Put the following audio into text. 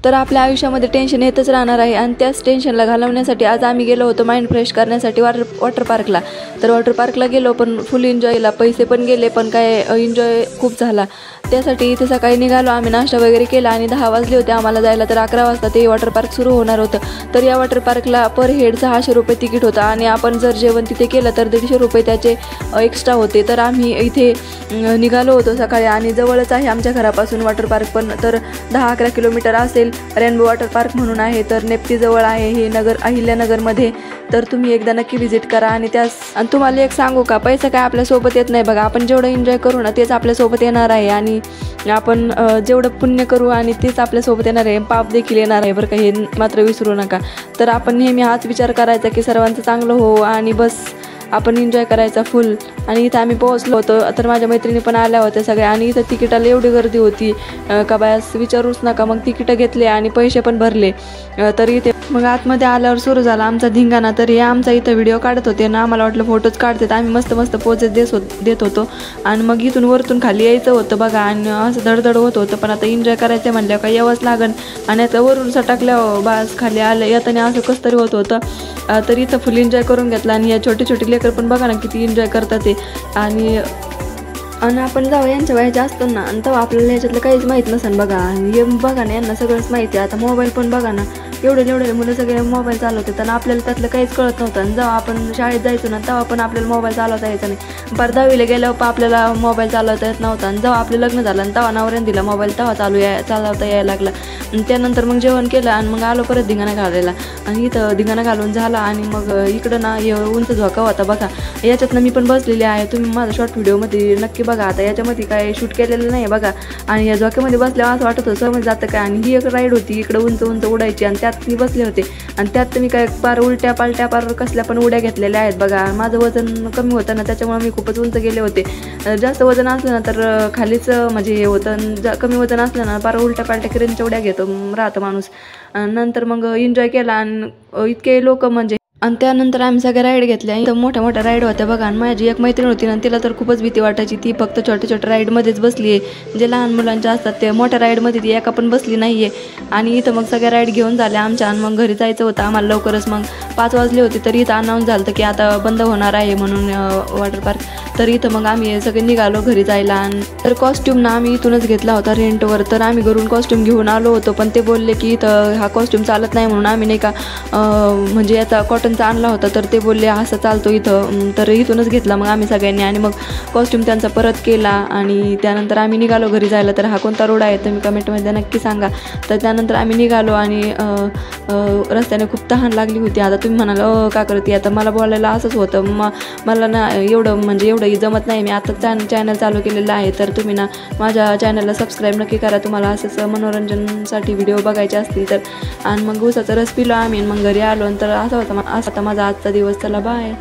तर आपल्या आयुष्यामध्ये टेन्शन येतच राहणार आहे आणि त्याच टेन्शनला घालवण्यासाठी आज आम्ही गेलो होतो माइंड फ्रेश करण्यासाठी वॉटर पार्कला. तर वॉटर पार्कला गेलो पण फुल एन्जॉयला, पैसे पण गेले पण काय एन्जॉय खूप झाला. त्यासाठी इथे सकाळी निघालो आम्ही, नाश्ता वगैरे केला आणि 10 वाजले होते आम्हाला जायला. तर 11 वाजता ते वॉटर पार्क सुरू होणार होतं. तर या वॉटर पार्कला पर हेड 600 रुपये तिकीट होतं आणि आपण जर जेवण तिथे केलं तर 150 रुपये त्याचे एक्स्ट्रा होते. तर आम्ही इथे निघालो होतो सकाळी आणि जवळच आहे आमच्या घरापासून वॉटर पार्क पण. तर 10-11 किलोमीटर असेल. रेनबो वॉटर पार्क म्हणून आहे, तर नेप्तीजवळ आहे हे नगर, अहिल्यानगरमध्ये. तर तुम्ही एकदा नक्की व्हिजिट करा. आणि तुम्हाला एक सांगू का, पैसा काय आपल्यासोबत येत नाही बघा. आपण जेवढं एन्जॉय करू ना तेच आपल्यासोबत येणार आहे आणि आपण जेवढं पुण्य करू आणि तेच आपल्यासोबत येणार आहे, पाप देखील येणार आहे बरं का, हे मात्र विसरू नका. तर आपण नेहमी हाच विचार करायचा की सर्वांचं चांगलं हो आणि बस आपण एन्जॉय करायचा फुल. आणि इथं आम्ही पोहोचलो होतो. तर माझ्या मैत्रिणी पण आल्या होत्या सगळ्या आणि इथं तिकिटाला एवढी गर्दी होती का बायास विचारूच नका. मग तिकीटं घेतले आणि पैसे पण भरले. तर इथे मग आतमध्ये आल्यावर सुरू झाला आमचा धिंगाणा. तर हे आमचा इथं व्हिडिओ काढत होते ना, आम्हाला वाटलं फोटोज काढतात. आम्ही मस्त मस्त पोजेस देत होतो आणि मग इथून वरतून खाली यायचं होतं बघा. आणि असं धडधड होत होतं पण आता एन्जॉय करायचं म्हणल्यावर का यावंच लागन. आणि आता वरून सटाकल्यावर बास खाली आलं येताना असं कसं तरी होत होतं. तर इथं फुल एन्जॉय करून घेतला. आणि या छोटे छोटे लेकर पण बघा ना किती एन्जॉय करतात ते. आणि आपण जाऊ यांच्या वयाचे असतो ना आणि तेव्हा आपल्याला ह्याच्यातलं काहीच माहीत नसेल बघा. आणि हे बघा ना यांना सगळंच माहिती आहे. आता मोबाईल पण बघा ना, एवढे मुलं सगळे मोबाईल चालवतात आणि आपल्याला त्यातलं काहीच कळत नव्हतं. आणि जेव्हा आपण शाळेत जायचो ना तेव्हा पण आपल्याला मोबाईल चालवता यायचा नाही. पर 10वीला गेल्यावर पण आपल्याला मोबाईल चालवता येत नव्हता. आणि जेव्हा आपलं लग्न झालं आणि तेव्हा नवऱ्याने दिला मोबाईल तेव्हा चालवता यायला लागला. आणि त्यानंतर मग जेवण केलं आणि मग आलो परत धिंगाणा घालायला. आणि इथं धिंगाणा घालून झाला आणि मग इकडं ना उंच झोका होता बघा. याच्यातनं मी पण बसलेली आहे, तुम्ही माझा शॉर्ट व्हिडिओमध्ये नक्की बघा. आता याच्यामध्ये काय शूट केलेलं नाही बघा. आणि या झोक्यामध्ये बसल्यावर असं वाटत होतं समज जातं काय. आणि ही एक राईड होती इकडं उंच उडायची आणि त्यात मी बसले होते. आणि त्यात मी काय पार उलट्या पालट्या पार कसल्या पण उड्या घेतलेल्या आहेत बघा. माझं वजन कमी होतं ना त्याच्यामुळे मी खूपच उंच गेले होते. जास्त वजन असलं ना तर खालीच म्हणजे हे होतं, कमी वजन असलं ना पार उलट्या पालट्या किरणच्या उड्या घेतो राहतं माणूस. नंतर मग एन्जॉय केला आणि इतके लोक म्हणजे. आणि त्यानंतर आम्ही सगळ्या राईड घेतल्या. इथं मोठ्या राईड होत्या बघा. आणि माझी एक मैत्रीण होती ना तिला तर खूपच भीती वाटायची. ती फक्त छोट्या राईडमध्येच बसली आहे, जे लहान मुलांच्या असतात ते. मोठ्या राईडमध्ये ती एका पण बसली नाही आहे. आणि इथं मग सगळ्या राईड घेऊन झाल्या आमच्या. आणि मग घरी जायचं होतं आम्हाला लवकरच. मग 5 वाजले होते तरी इथं अनाऊन्स झालं की आता बंद होणार आहे म्हणून वॉटर पार्क. तर इथं मग आम्ही सगळे निघालो घरी जायला. आणि तर कॉस्ट्यूम ना आम्ही इथूनच घेतला होता रेंटवर. तर आम्ही घरून कॉस्ट्यूम घेऊन आलो होतो पण ते बोलले की इथं हा कॉस्ट्यूम चालत नाही म्हणून आम्ही नाही का म्हणजे याचा कॉटनचा आणला होता. तर ते बोलले असं चालतो इथं. तर इथूनच घेतला मग आम्ही सगळ्यांनी. आणि मग कॉस्ट्यूम त्यांचा परत केला आणि त्यानंतर आम्ही निघालो घरी जायला. तर हा कोणता रोड आहे तुम्ही कमेंटमध्ये नक्की सांगा. तर त्यानंतर आम्ही निघालो आणि रस्त्याने खूप तहान लागली होती. आता तुम्ही म्हणाल का करते, आता मला बोलायला असंच होतं. मला ना एवढं जमत नाही. मी आता चॅनल चालू केलेलं आहे. तर तुम्ही ना माझ्या चॅनलला सबस्क्राईब नक्की करा तुम्हाला असंच मनोरंजनासाठी व्हिडिओ बघायचे असतील तर. आणि मग उसाचा रस पिलो आम्ही मग घरी आलो. तर असा होता माझा आजचा दिवस. चला बाय.